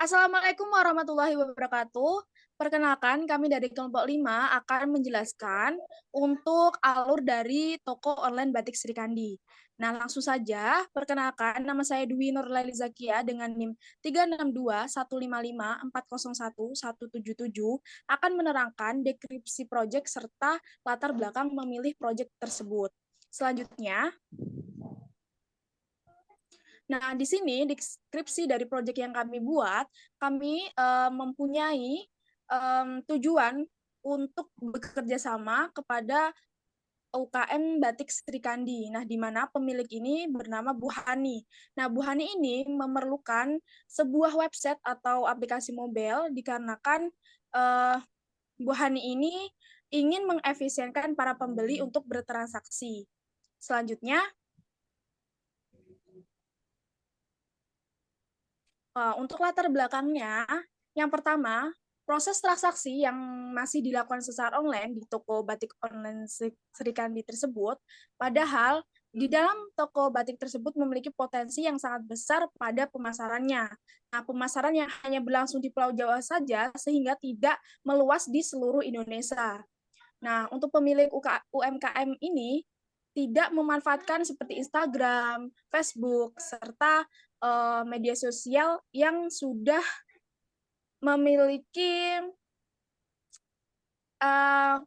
Assalamualaikum warahmatullahi wabarakatuh. Perkenalkan, kami dari kelompok 5 akan menjelaskan untuk alur dari toko online Batik Sri Kandi. Nah, langsung saja, perkenalkan, nama saya Dwi Nurlaili Zakia dengan NIM 3621504011177 akan menerangkan deskripsi proyek serta latar belakang memilih proyek tersebut. Selanjutnya, nah, di sini deskripsi dari proyek yang kami buat, kami mempunyai tujuan untuk bekerja sama kepada UKM Batik Sri Kandi. Nah, di mana pemilik ini bernama Bu Hani. Nah, Bu Hani ini memerlukan sebuah website atau aplikasi mobile dikarenakan uh, Bu Hani ini ingin mengefisienkan para pembeli untuk bertransaksi. Selanjutnya, untuk latar belakangnya, yang pertama, proses transaksi yang masih dilakukan secara online di toko batik online Sri Kandi tersebut, padahal di dalam toko batik tersebut memiliki potensi yang sangat besar pada pemasarannya. Nah, pemasaran yang hanya berlangsung di Pulau Jawa saja sehingga tidak meluas di seluruh Indonesia. Nah, untuk pemilik UMKM ini tidak memanfaatkan seperti Instagram, Facebook, serta media sosial yang sudah memiliki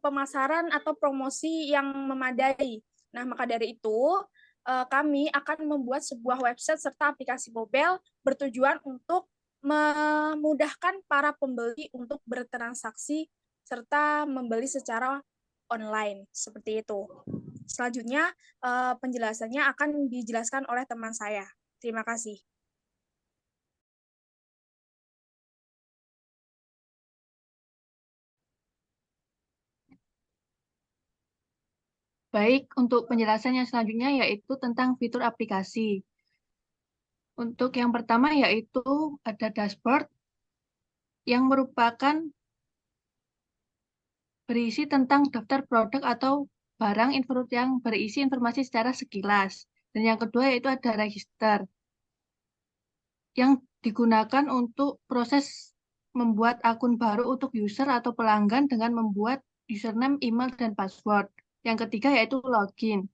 pemasaran atau promosi yang memadai. Nah, maka dari itu, kami akan membuat sebuah website serta aplikasi mobile bertujuan untuk memudahkan para pembeli untuk bertransaksi serta membeli secara online seperti itu. Selanjutnya, penjelasannya akan dijelaskan oleh teman saya. Terima kasih. Baik, untuk penjelasan yang selanjutnya yaitu tentang fitur aplikasi. Untuk yang pertama yaitu ada dashboard yang merupakan berisi tentang daftar produk atau barang yang berisi informasi secara sekilas. Dan yang kedua yaitu ada register yang digunakan untuk proses membuat akun baru untuk user atau pelanggan dengan membuat username, email, dan password. Yang ketiga yaitu login.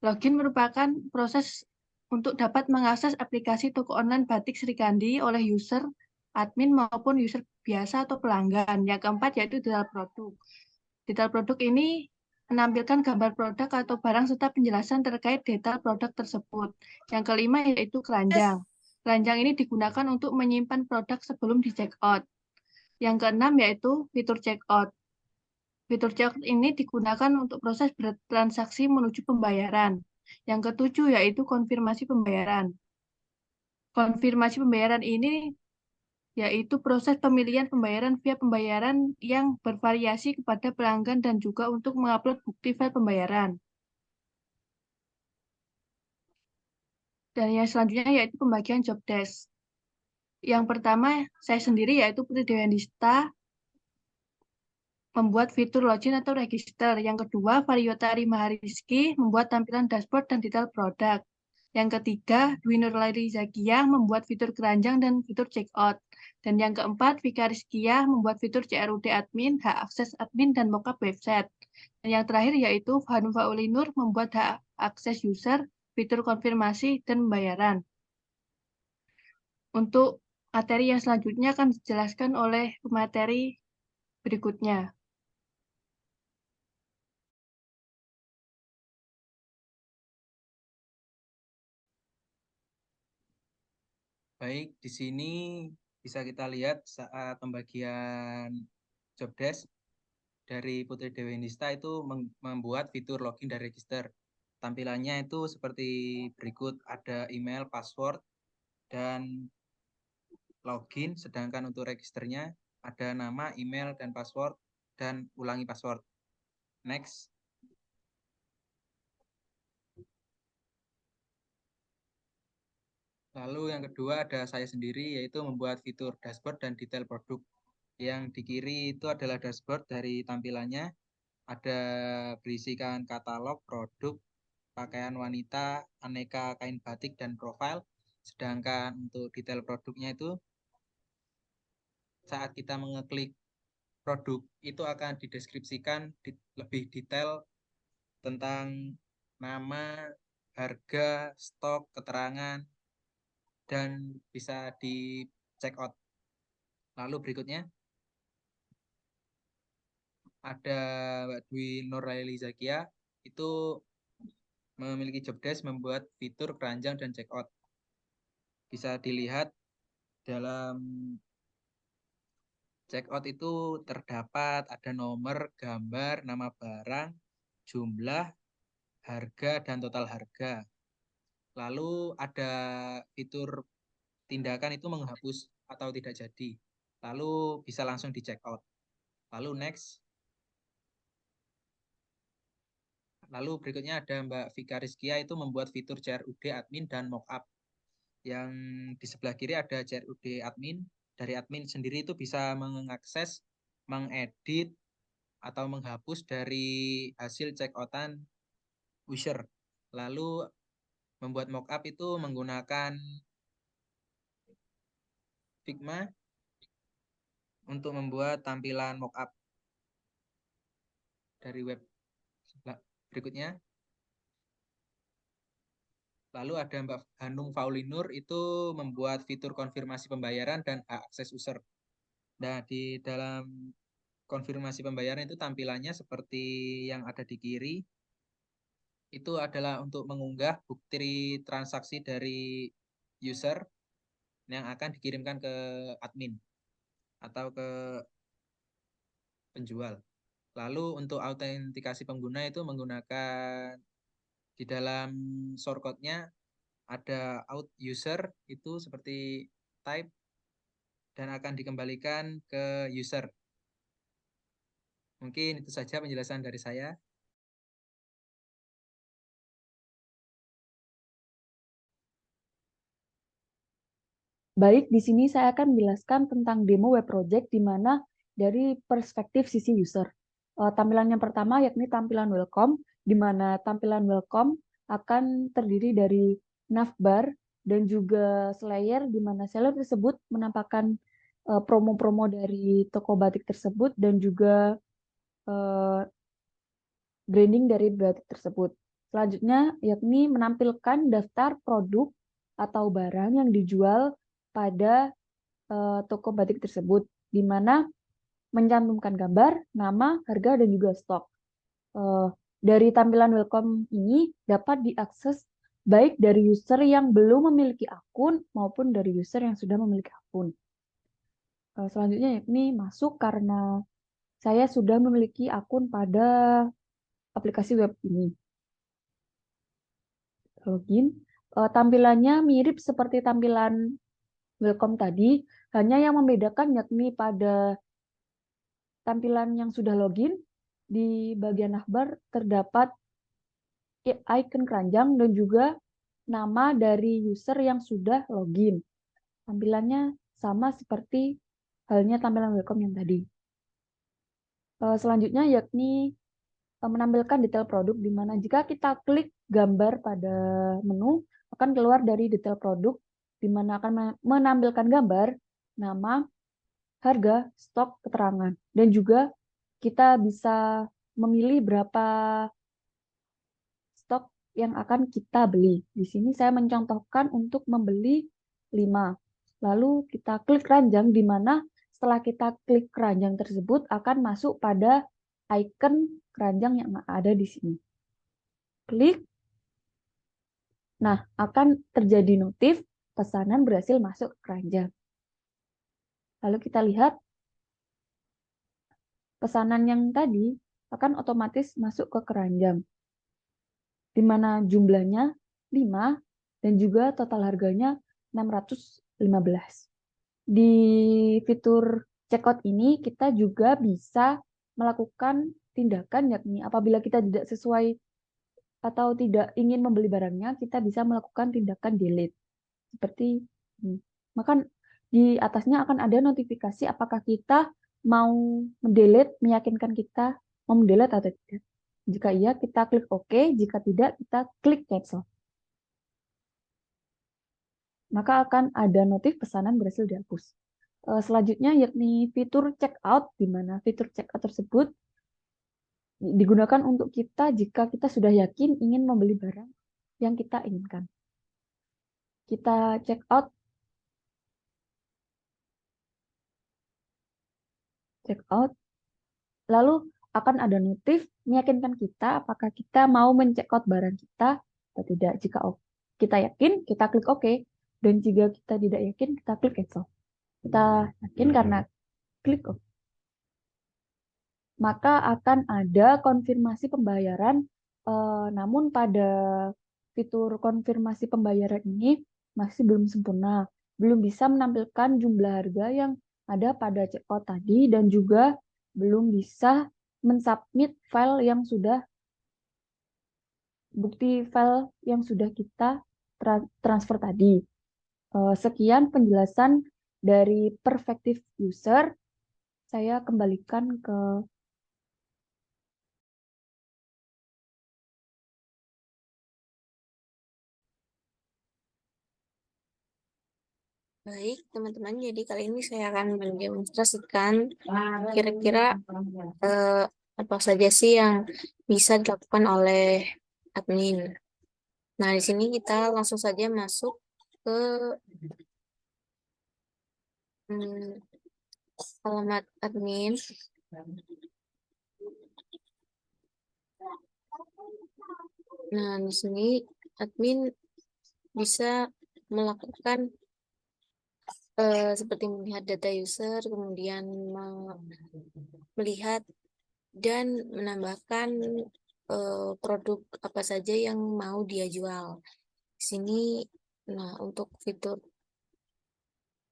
Login merupakan proses untuk dapat mengakses aplikasi toko online Batik Sri Kandi oleh user, admin, maupun user biasa atau pelanggan. Yang keempat yaitu detail produk. Detail produk ini menampilkan gambar produk atau barang serta penjelasan terkait detail produk tersebut. Yang kelima yaitu keranjang. Keranjang ini digunakan untuk menyimpan produk sebelum di check out. Yang keenam yaitu fitur check out. Fitur check out ini digunakan untuk proses bertransaksi menuju pembayaran. Yang ketujuh yaitu konfirmasi pembayaran. Konfirmasi pembayaran ini yaitu proses pemilihan pembayaran via pembayaran yang bervariasi kepada pelanggan dan juga untuk mengupload bukti file pembayaran. Dan yang selanjutnya yaitu pembagian job desk. Yang pertama, saya sendiri yaitu Putri Dewandista membuat fitur login atau register. Yang kedua, Variotari Mahariski membuat tampilan dashboard dan detail produk. Yang ketiga, Dwi Nurlaili Zakia membuat fitur keranjang dan fitur checkout. Dan yang keempat, Vika Rizkia membuat fitur CRUD admin, hak akses admin, dan mockup website. Dan yang terakhir yaitu Hanfa Ulinur membuat hak akses user, fitur konfirmasi, dan pembayaran. Untuk materi yang selanjutnya akan dijelaskan oleh pemateri berikutnya. Baik, di sini bisa kita lihat saat pembagian job desk dari Putri Dewi Nista itu membuat fitur login dan register. Tampilannya itu seperti berikut, ada email, password, dan login, sedangkan untuk registernya ada nama, email, dan password, dan ulangi password. Next. Lalu yang kedua ada saya sendiri, yaitu membuat fitur dashboard dan detail produk. Yang di kiri itu adalah dashboard dari tampilannya, ada berisikan katalog, produk, pakaian wanita, aneka kain batik, dan profil. Sedangkan untuk detail produknya itu saat kita mengeklik produk itu akan dideskripsikan lebih detail tentang nama, harga, stok, keterangan, dan bisa di check out. Lalu berikutnya ada Mbak Dwi Nuraili Zakia, itu memiliki job desk membuat fitur keranjang dan check out. Bisa dilihat dalam check out itu terdapat ada nomor, gambar, nama barang, jumlah, harga, dan total harga. Lalu ada fitur tindakan itu menghapus atau tidak jadi. Lalu bisa langsung di check out. Lalu next. Lalu berikutnya ada Mbak Vika Rizkia itu membuat fitur CRUD admin dan mockup. Yang di sebelah kiri ada CRUD admin. Dari admin sendiri itu bisa mengakses, mengedit, atau menghapus dari hasil check outan user. Lalu membuat mockup itu menggunakan Figma untuk membuat tampilan mockup dari web berikutnya. Lalu ada Mbak Hanung Faulinur itu membuat fitur konfirmasi pembayaran dan hak akses user. Nah, di dalam konfirmasi pembayaran itu tampilannya seperti yang ada di kiri. Itu adalah untuk mengunggah bukti transaksi dari user yang akan dikirimkan ke admin atau ke penjual. Lalu untuk autentikasi pengguna itu menggunakan di dalam shortcut-nya ada out user itu seperti type dan akan dikembalikan ke user. Mungkin itu saja penjelasan dari saya. Baik, di sini saya akan menjelaskan tentang demo web project di mana dari perspektif sisi user. Tampilan yang pertama yakni tampilan welcome, di mana tampilan welcome akan terdiri dari navbar dan juga slayer, di mana seller tersebut menampakkan promo-promo dari toko batik tersebut dan juga branding dari batik tersebut. Selanjutnya yakni menampilkan daftar produk atau barang yang dijual pada toko batik tersebut, di mana mencantumkan gambar, nama, harga, dan juga stok. Dari tampilan welcome ini dapat diakses baik dari user yang belum memiliki akun maupun dari user yang sudah memiliki akun. Selanjutnya yakni masuk karena saya sudah memiliki akun pada aplikasi web ini. Login. Tampilannya mirip seperti tampilan welcome tadi, hanya yang membedakan yakni pada tampilan yang sudah login, di bagian navbar terdapat icon keranjang dan juga nama dari user yang sudah login. Tampilannya sama seperti halnya tampilan welcome yang tadi. Selanjutnya yakni menampilkan detail produk, di mana jika kita klik gambar pada menu, akan keluar dari detail produk, di mana akan menampilkan gambar, nama, harga, stok, keterangan. Dan juga kita bisa memilih berapa stok yang akan kita beli. Di sini saya mencontohkan untuk membeli 5. Lalu kita klik keranjang, di mana setelah kita klik keranjang tersebut akan masuk pada icon keranjang yang ada di sini. Klik. Nah, akan terjadi notif pesanan berhasil masuk ke keranjang. Lalu kita lihat pesanan yang tadi akan otomatis masuk ke keranjang, di mana jumlahnya 5 dan juga total harganya 615. Di fitur checkout ini kita juga bisa melakukan tindakan, yakni apabila kita tidak sesuai atau tidak ingin membeli barangnya, kita bisa melakukan tindakan delete. Seperti ini. Maka di atasnya akan ada notifikasi apakah kita mau mendelete, meyakinkan kita mau mendelete atau tidak. Jika iya, kita klik OK. Jika tidak, kita klik cancel. Maka akan ada notif pesanan berhasil dihapus. Selanjutnya yakni fitur checkout, di mana fitur checkout tersebut digunakan untuk kita jika kita sudah yakin ingin membeli barang yang kita inginkan. Kita checkout, lalu akan ada notif meyakinkan kita apakah kita mau mencekot barang kita atau tidak. Jika kita yakin, kita klik OK. Dan jika kita tidak yakin, kita klik cancel. Kita yakin karena klik OK. Maka akan ada konfirmasi pembayaran. Namun pada fitur konfirmasi pembayaran ini masih belum sempurna. Belum bisa menampilkan jumlah harga yang ada pada checkout tadi dan juga belum bisa mensubmit bukti file yang sudah kita transfer tadi. Sekian penjelasan dari perspektif user. Saya kembalikan ke Baik, teman-teman. Jadi kali ini saya akan mendemonstrasikan kira-kira apa saja sih yang bisa dilakukan oleh admin. Nah, di sini kita langsung saja masuk ke alamat admin. Nah, di sini admin bisa melakukan seperti melihat data user, kemudian melihat dan menambahkan produk apa saja yang mau dia jual. Di sini, nah untuk fitur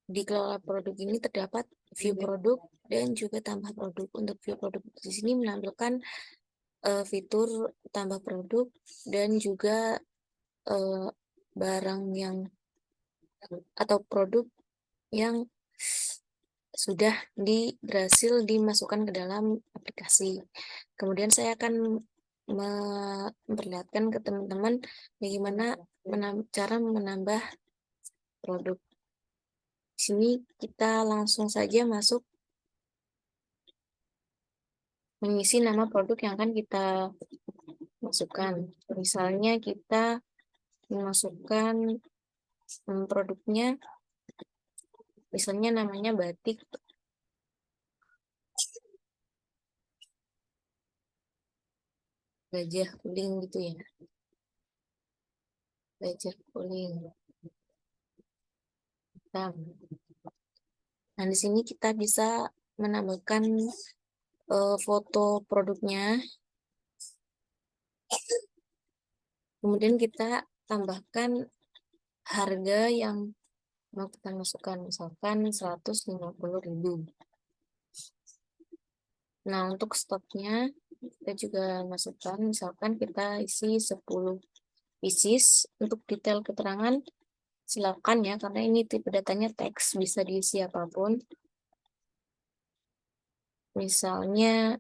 di kelola produk ini terdapat view produk dan juga tambah produk. Untuk view produk di sini menampilkan fitur tambah produk dan juga barang yang atau produk yang sudah berhasil dimasukkan ke dalam aplikasi. Kemudian saya akan memperlihatkan ke teman-teman bagaimana cara menambah produk. Di sini kita langsung saja masuk mengisi nama produk yang akan kita masukkan. Misalnya kita memasukkan produknya, misalnya namanya batik. Gajah kuling gitu ya. Gajah kuling. Nah, di sini kita bisa menambahkan foto produknya. Kemudian kita tambahkan harga yang mau kita masukkan, misalkan 150.000. Nah, untuk stoknya kita juga masukkan, misalkan kita isi 10 pieces. Untuk detail keterangan silakan ya, karena ini tipe datanya teks, bisa diisi apapun. Misalnya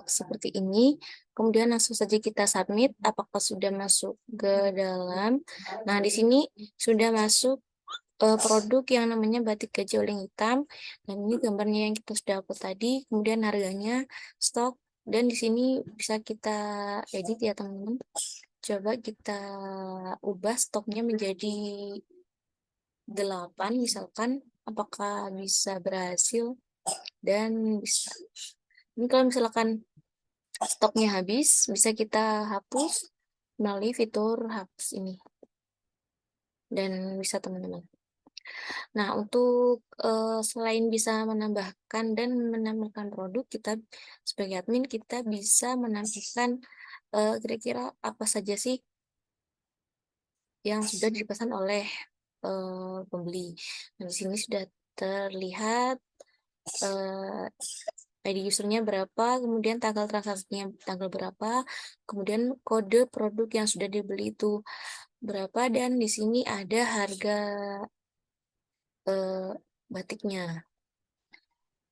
seperti ini, kemudian langsung saja kita submit apakah sudah masuk ke dalam. Nah, di sini sudah masuk produk yang namanya batik gajah uling hitam, dan ini gambarnya yang kita sudah upload tadi, kemudian harganya, stok, dan di sini bisa kita edit ya teman-teman. Coba kita ubah stoknya menjadi 8 misalkan, apakah bisa berhasil, dan bisa. Ini kalau misalkan stoknya habis, bisa kita hapus melalui fitur hapus ini. Dan bisa teman-teman. Nah, untuk selain bisa menambahkan dan menampilkan produk, kita sebagai admin, kita bisa menampilkan kira-kira apa saja sih yang sudah dipesan oleh pembeli. Nah, di sini sudah terlihat ID usernya berapa, kemudian tanggal transaksinya tanggal berapa, kemudian kode produk yang sudah dibeli itu berapa, dan di sini ada harga batiknya.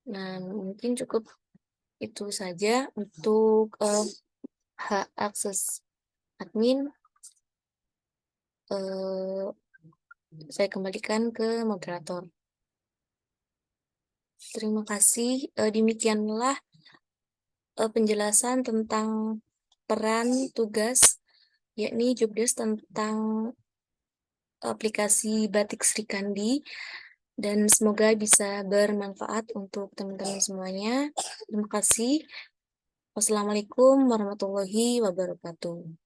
Nah, mungkin cukup itu saja untuk hak akses admin. Saya kembalikan ke moderator. Terima kasih. Demikianlah penjelasan tentang peran tugas, yakni jobdesk tentang aplikasi Batik Sri Kandi, dan semoga bisa bermanfaat untuk teman-teman semuanya. Terima kasih. Wassalamualaikum warahmatullahi wabarakatuh.